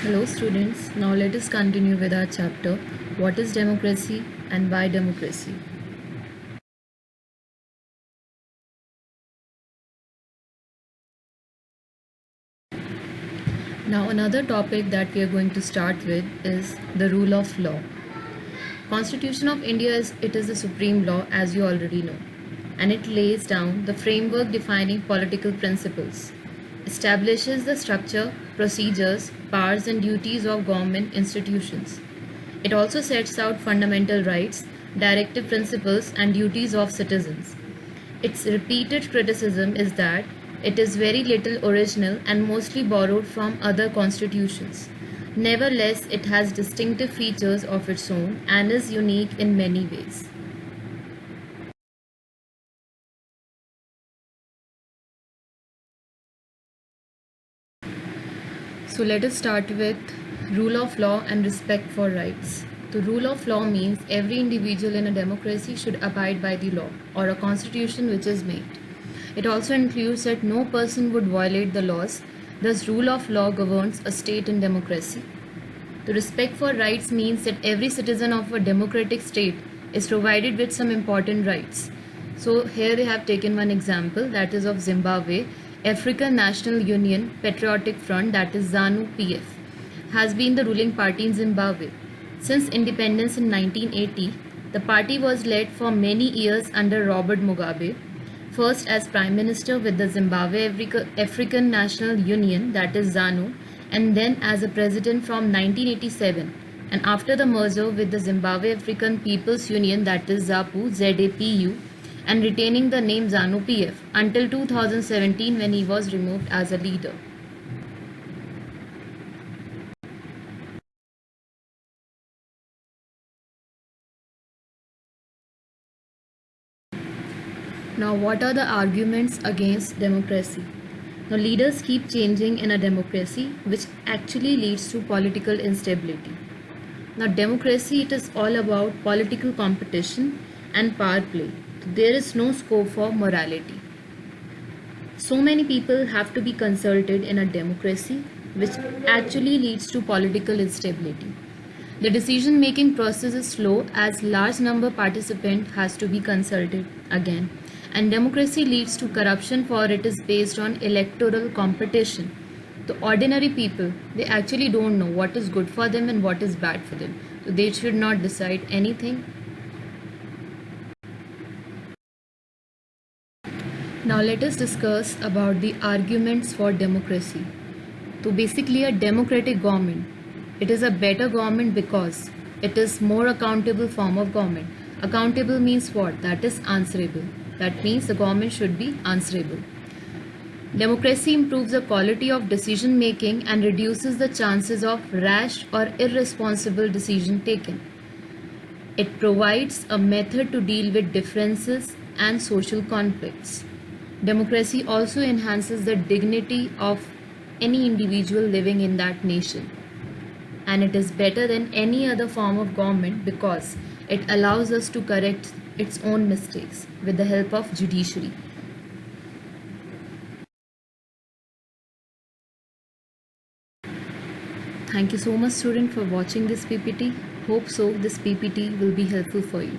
Hello students, now let us continue with our chapter What is democracy and why democracy? Now another topic that we are going to start with is the rule of law. Constitution of India is the supreme law as you already know, and it lays down the framework defining political principles, establishes the structure, procedures, powers and duties of government institutions. It also sets out fundamental rights, directive principles and duties of citizens. Its repeated criticism is that it is very little original and mostly borrowed from other constitutions. Nevertheless, it has distinctive features of its own and is unique in many ways. So let us start with rule of law and respect for rights. The rule of law means every individual in a democracy should abide by the law or a constitution which is made. It also includes that no person would violate the laws. Thus, rule of law governs a state in democracy. The respect for rights means that every citizen of a democratic state is provided with some important rights. So here we have taken one example, that is of Zimbabwe. African National Union Patriotic Front, that is ZANU-PF, has been the ruling party in Zimbabwe. Since independence in 1980, the party was led for many years under Robert Mugabe, first as Prime Minister with the Zimbabwe African National Union, that is ZANU, and then as a president from 1987, and after the merger with the Zimbabwe African People's Union, that is ZAPU, ZAPU, and retaining the name ZANU-PF until 2017 when he was removed as a leader. Now, what are the arguments against democracy? Now, leaders keep changing in a democracy, which actually leads to political instability. Now, democracy, it is all about political competition and power play. There is no scope for morality. So many people have to be consulted in a democracy, which actually leads to political instability. The decision-making process is slow as large number participant has to be consulted again. And democracy leads to corruption for it is based on electoral competition. The ordinary people, they actually don't know what is good for them and what is bad for them. So they should not decide anything. Now let us discuss about the arguments for democracy. So basically a democratic government, it is a better government because it is more accountable form of government. Accountable means what? That is answerable. That means the government should be answerable. Democracy improves the quality of decision making and reduces the chances of rash or irresponsible decision taken. It provides a method to deal with differences and social conflicts. Democracy also enhances the dignity of any individual living in that nation. And it is better than any other form of government because it allows us to correct its own mistakes with the help of judiciary. Thank you so much student for watching this PPT. Hope so this PPT will be helpful for you.